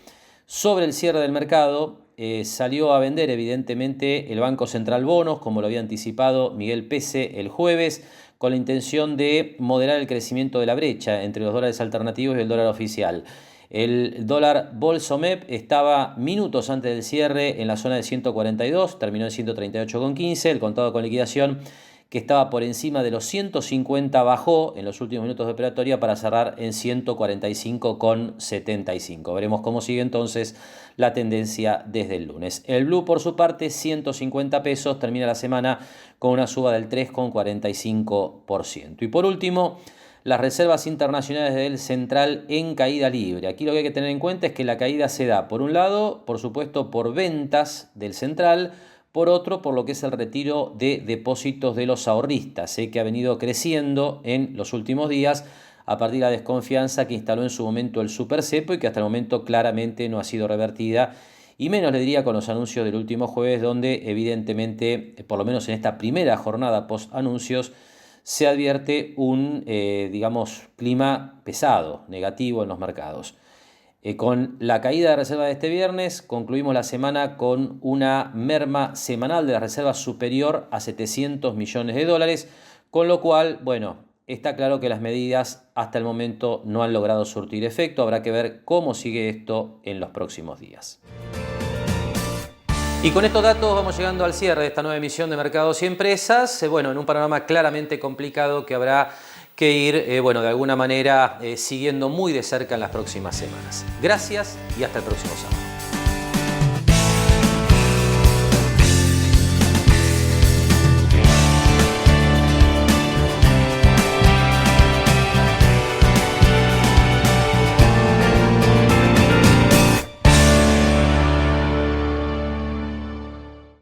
Sobre el cierre del mercado, salió a vender evidentemente el Banco Central bonos, como lo había anticipado Miguel Pese el jueves, con la intención de moderar el crecimiento de la brecha entre los dólares alternativos y el dólar oficial. El dólar Bolsomep estaba minutos antes del cierre en la zona de 142, terminó en 138,15, el contado con liquidación que estaba por encima de los 150 bajó en los últimos minutos de operatoria para cerrar en 145,75. Veremos cómo sigue entonces la tendencia desde el lunes. El Blue por su parte 150 pesos, termina la semana con una suba del 3,45%. Y por último, las reservas internacionales del Central en caída libre. Aquí lo que hay que tener en cuenta es que la caída se da, por un lado, por supuesto, por ventas del Central, por otro, por lo que es el retiro de depósitos de los ahorristas, que ha venido creciendo en los últimos días a partir de la desconfianza que instaló en su momento el Supercepo y que hasta el momento claramente no ha sido revertida, y menos le diría con los anuncios del último jueves, donde evidentemente, por lo menos en esta primera jornada post-anuncios, se advierte un, clima pesado, negativo en los mercados. Con la caída de reservas de este viernes, concluimos la semana con una merma semanal de las reservas superior a 700 millones de dólares, con lo cual, bueno, está claro que las medidas hasta el momento no han logrado surtir efecto. Habrá que ver cómo sigue esto en los próximos días. Y con estos datos vamos llegando al cierre de esta nueva emisión de Mercados y Empresas. Bueno, en un panorama claramente complicado que habrá que ir, de alguna manera siguiendo muy de cerca en las próximas semanas. Gracias y hasta el próximo sábado.